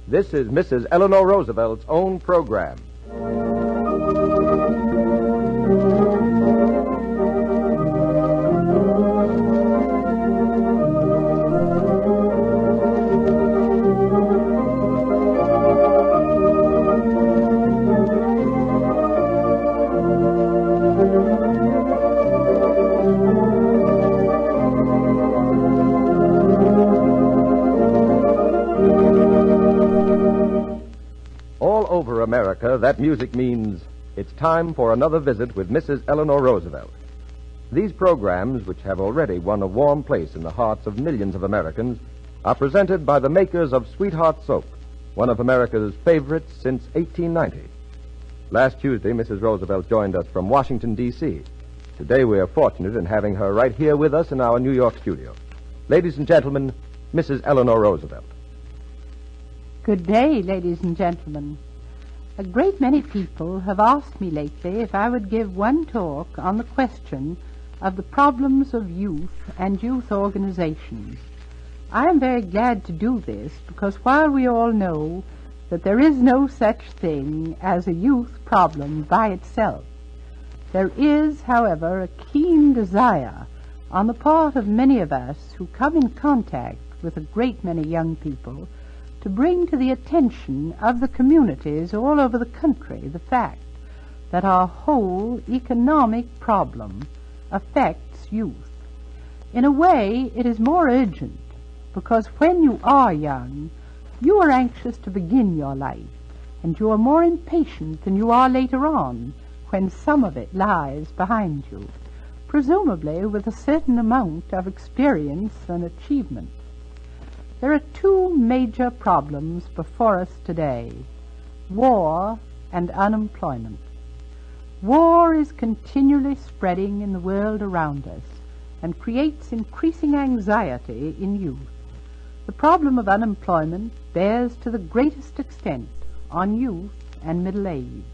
This is Mrs. Eleanor Roosevelt's own program. All over America, that music means it's time for another visit with Mrs. Eleanor Roosevelt. These programs, which have already won a warm place in the hearts of millions of Americans, are presented by the makers of Sweetheart Soap, one of America's favorites since 1890. Last Tuesday, Mrs. Roosevelt joined us from Washington, D.C. Today, we are fortunate in having her right here with us in our New York studio. Ladies and gentlemen, Mrs. Eleanor Roosevelt. Good day, ladies and gentlemen. A great many people have asked me lately if I would give one talk on the question of the problems of youth and youth organizations. I am very glad to do this because while we all know that there is no such thing as a youth problem by itself, there is, however, a keen desire on the part of many of us who come in contact with a great many young people to bring to the attention of the communities all over the country the fact that our whole economic problem affects youth. In a way, it is more urgent because when you are young, you are anxious to begin your life, and you are more impatient than you are later on when some of it lies behind you, presumably with a certain amount of experience and achievement. There are two major problems before us today: war and unemployment. War is continually spreading in the world around us and creates increasing anxiety in youth. The problem of unemployment bears to the greatest extent on youth and middle age.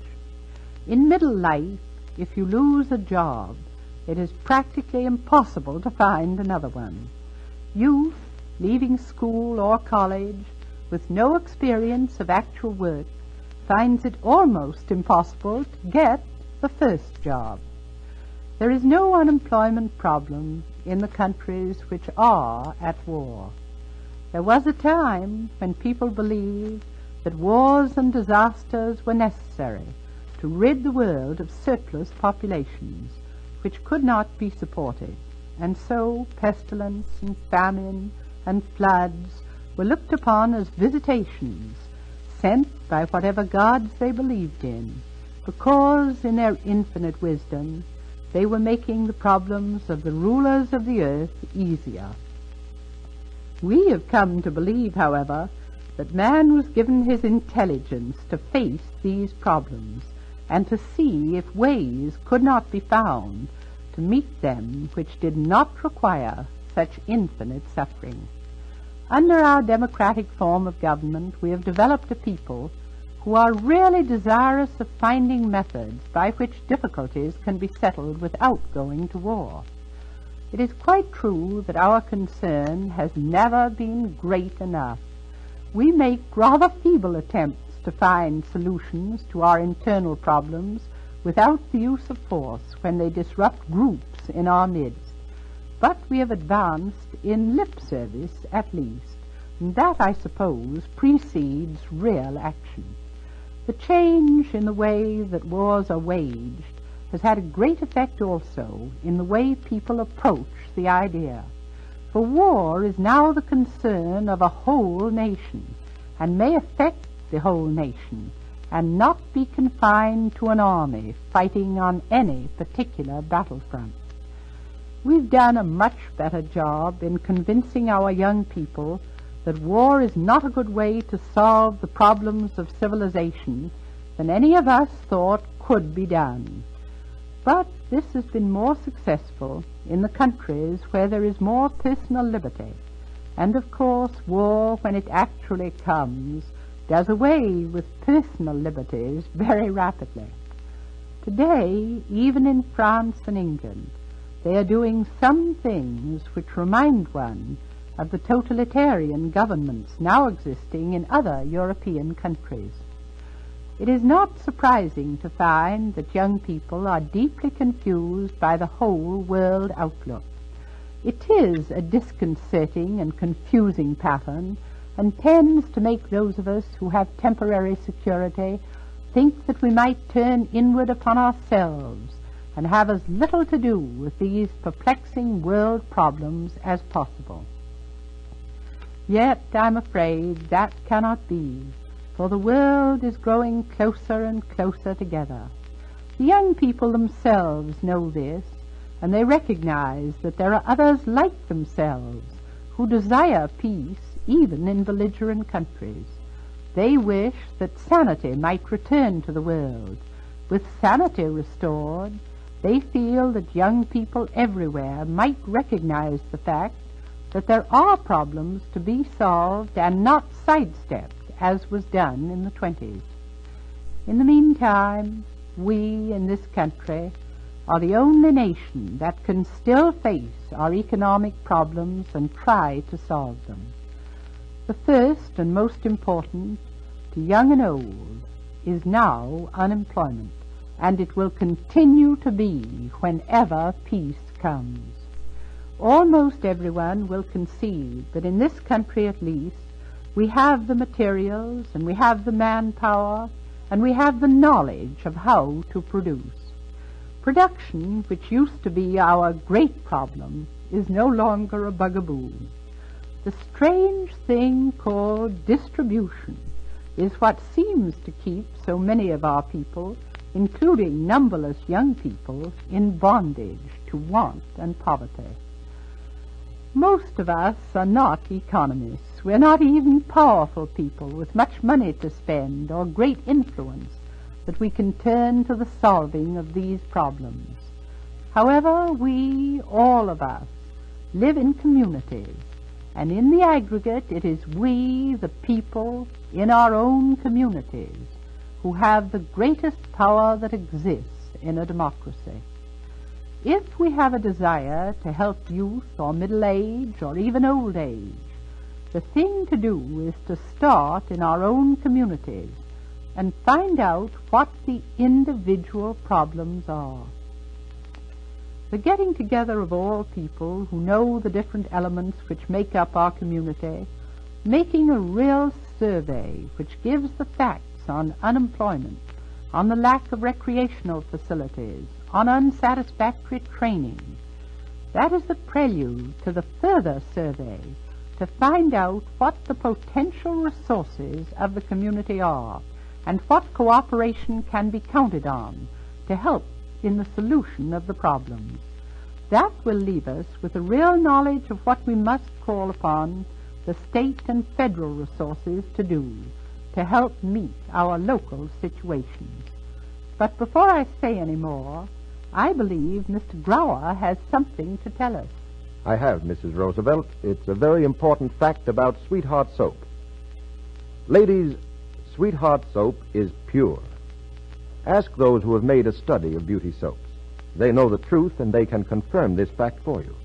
In middle life, if you lose a job, it is practically impossible to find another one. Youth, leaving school or college with no experience of actual work, finds it almost impossible to get the first job. There is no unemployment problem in the countries which are at war. There was a time when people believed that wars and disasters were necessary to rid the world of surplus populations which could not be supported, and so pestilence and famine and floods were looked upon as visitations sent by whatever gods they believed in, because in their infinite wisdom they were making the problems of the rulers of the earth easier. We have come to believe, however, that man was given his intelligence to face these problems and to see if ways could not be found to meet them which did not require such infinite suffering. Under our democratic form of government, we have developed a people who are really desirous of finding methods by which difficulties can be settled without going to war. It is quite true that our concern has never been great enough. We make rather feeble attempts to find solutions to our internal problems without the use of force when they disrupt groups in our midst. But we have advanced in lip service at least, and that, I suppose, precedes real action. The change in the way that wars are waged has had a great effect also in the way people approach the idea. For war is now the concern of a whole nation, and may affect the whole nation, and not be confined to an army fighting on any particular battlefront. We've done a much better job in convincing our young people that war is not a good way to solve the problems of civilization than any of us thought could be done. But this has been more successful in the countries where there is more personal liberty, and of course war, when it actually comes, does away with personal liberties very rapidly. Today, even in France and England, they are doing some things which remind one of the totalitarian governments now existing in other European countries. It is not surprising to find that young people are deeply confused by the whole world outlook. It is a disconcerting and confusing pattern, and tends to make those of us who have temporary security think that we might turn inward upon ourselves and have as little to do with these perplexing world problems as possible. Yet I'm afraid that cannot be, for the world is growing closer and closer together. The young people themselves know this, and they recognize that there are others like themselves who desire peace even in belligerent countries. They wish that sanity might return to the world. With sanity restored, they feel that young people everywhere might recognize the fact that there are problems to be solved and not sidestepped, as was done in the 20s. In the meantime, we in this country are the only nation that can still face our economic problems and try to solve them. The first and most important to young and old is now unemployment, and it will continue to be whenever peace comes. Almost everyone will concede that in this country at least we have the materials and we have the manpower and we have the knowledge of how to produce. Production, which used to be our great problem, is no longer a bugaboo. The strange thing called distribution is what seems to keep so many of our people, including numberless young people, in bondage to want and poverty. Most of us are not economists. We're not even powerful people with much money to spend or great influence that we can turn to the solving of these problems. However, we, all of us, live in communities, and in the aggregate it is we, the people, in our own communities, who have the greatest power that exists in a democracy. If we have a desire to help youth or middle age or even old age, the thing to do is to start in our own communities and find out what the individual problems are. The getting together of all people who know the different elements which make up our community, making a real survey which gives the facts on unemployment, on the lack of recreational facilities, on unsatisfactory training. That is the prelude to the further survey to find out what the potential resources of the community are and what cooperation can be counted on to help in the solution of the problems. That will leave us with a real knowledge of what we must call upon the state and federal resources to do to help meet our local situations. But before I say any more, I believe Mr. Grauer has something to tell us. I have, Mrs. Roosevelt. It's a very important fact about Sweetheart Soap. Ladies, Sweetheart Soap is pure. Ask those who have made a study of beauty soaps. They know the truth, and they can confirm this fact for you.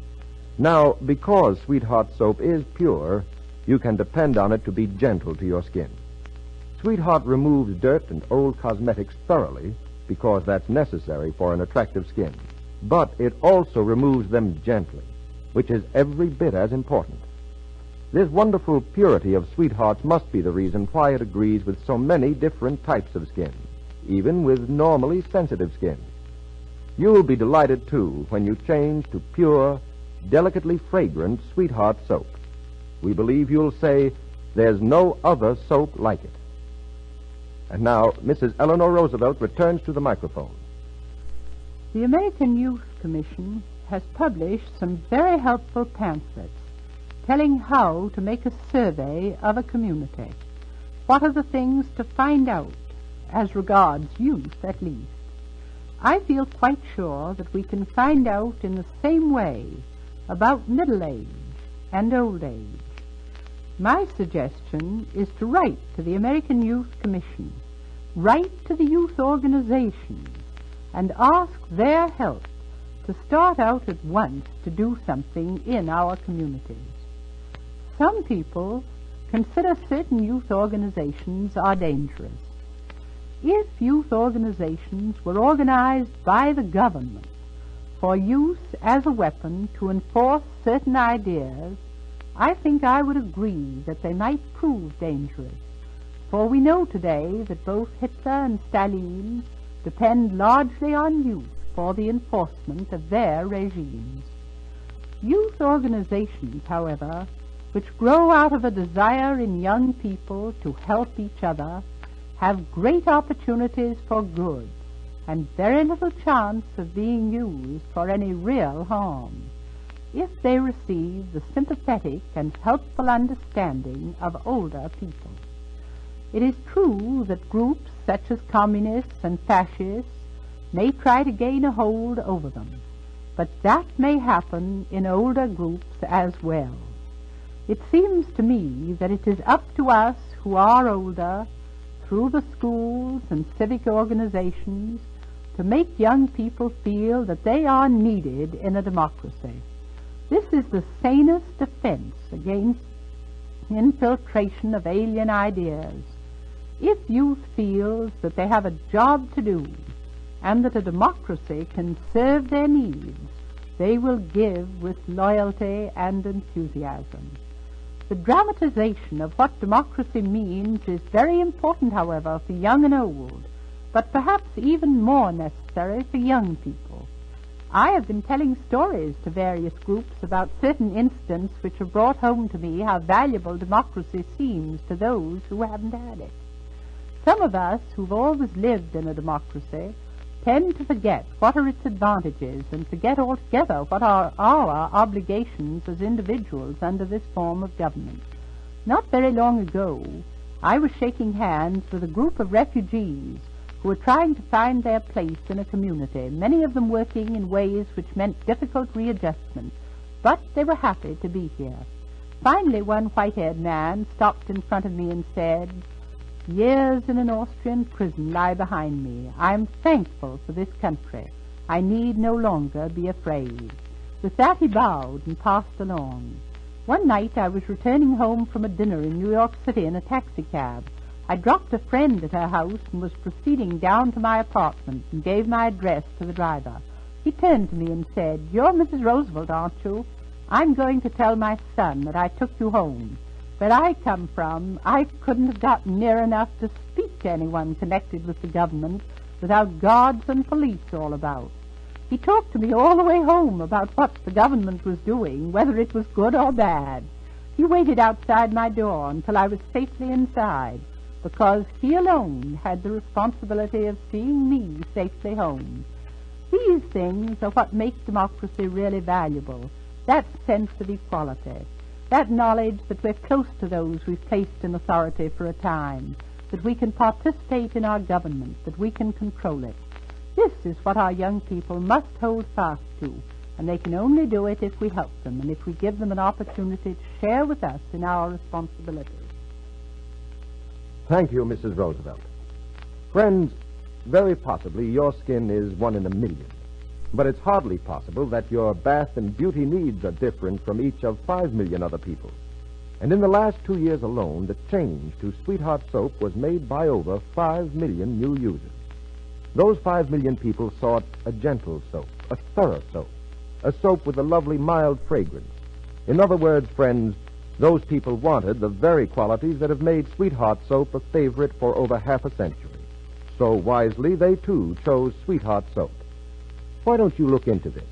Now, because Sweetheart Soap is pure, you can depend on it to be gentle to your skin. Sweetheart removes dirt and old cosmetics thoroughly because that's necessary for an attractive skin. But it also removes them gently, which is every bit as important. This wonderful purity of Sweetheart's must be the reason why it agrees with so many different types of skin, even with normally sensitive skin. You'll be delighted, too, when you change to pure, delicately fragrant Sweetheart Soap. We believe you'll say, there's no other soap like it. And now, Mrs. Eleanor Roosevelt returns to the microphone. The American Youth Commission has published some very helpful pamphlets telling how to make a survey of a community. What are the things to find out, as regards youth at least? I feel quite sure that we can find out in the same way about middle age and old age. My suggestion is to write to the American Youth Commission, write to the youth organizations, and ask their help to start out at once to do something in our communities. Some people consider certain youth organizations are dangerous. If youth organizations were organized by the government for use as a weapon to enforce certain ideas, I think I would agree that they might prove dangerous. For we know today that both Hitler and Stalin depend largely on youth for the enforcement of their regimes. Youth organizations, however, which grow out of a desire in young people to help each other, have great opportunities for good and very little chance of being used for any real harm if they receive the sympathetic and helpful understanding of older people. It is true that groups such as communists and fascists may try to gain a hold over them, but that may happen in older groups as well. It seems to me that it is up to us who are older, through the schools and civic organizations, to make young people feel that they are needed in a democracy. This is the sanest defense against infiltration of alien ideas. If youth feels that they have a job to do and that a democracy can serve their needs, they will give with loyalty and enthusiasm. The dramatization of what democracy means is very important, however, for young and old, but perhaps even more necessary for young people. I have been telling stories to various groups about certain incidents which have brought home to me how valuable democracy seems to those who haven't had it. Some of us who've always lived in a democracy tend to forget what are its advantages and forget altogether what are our obligations as individuals under this form of government. Not very long ago, I was shaking hands with a group of refugees who were trying to find their place in a community, many of them working in ways which meant difficult readjustment, but they were happy to be here. Finally, one white-haired man stopped in front of me and said, "Years in an Austrian prison lie behind me. I am thankful for this country. I need no longer be afraid." With that he bowed and passed along. One night I was returning home from a dinner in New York City in a taxicab. I dropped a friend at her house and was proceeding down to my apartment and gave my address to the driver. He turned to me and said, "You're Mrs. Roosevelt, aren't you? I'm going to tell my son that I took you home. Where I come from, I couldn't have gotten near enough to speak to anyone connected with the government without guards and police all about." He talked to me all the way home about what the government was doing, whether it was good or bad. He waited outside my door until I was safely inside, because he alone had the responsibility of seeing me safely home. These things are what make democracy really valuable, that sense of equality. That knowledge that we're close to those we've placed in authority for a time, that we can participate in our government, that we can control it. This is what our young people must hold fast to, and they can only do it if we help them and if we give them an opportunity to share with us in our responsibilities. Thank you, Mrs. Roosevelt. Friends, very possibly your skin is 1 in a million. But it's hardly possible that your bath and beauty needs are different from each of 5 million other people. And in the last 2 years alone, the change to Sweetheart soap was made by over 5 million new users. Those 5 million people sought a gentle soap, a thorough soap, a soap with a lovely mild fragrance. In other words, friends, those people wanted the very qualities that have made Sweetheart soap a favorite for over half a century. So wisely, they too chose Sweetheart soap. Why don't you look into this?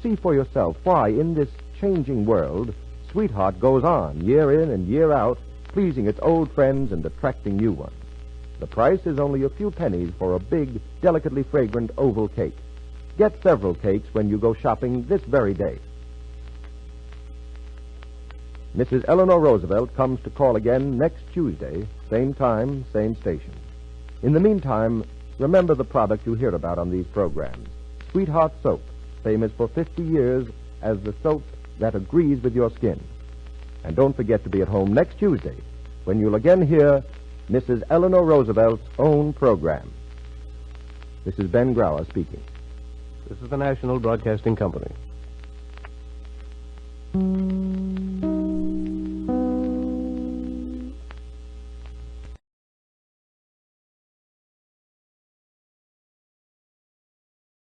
See for yourself why, in this changing world, Sweetheart goes on, year in and year out, pleasing its old friends and attracting new ones. The price is only a few pennies for a big, delicately fragrant oval cake. Get several cakes when you go shopping this very day. Mrs. Eleanor Roosevelt comes to call again next Tuesday, same time, same station. In the meantime, remember the product you hear about on these programs. Sweetheart soap, famous for 50 years as the soap that agrees with your skin. And don't forget to be at home next Tuesday when you'll again hear Mrs. Eleanor Roosevelt's own program. This is Ben Grauer speaking. This is the National Broadcasting Company.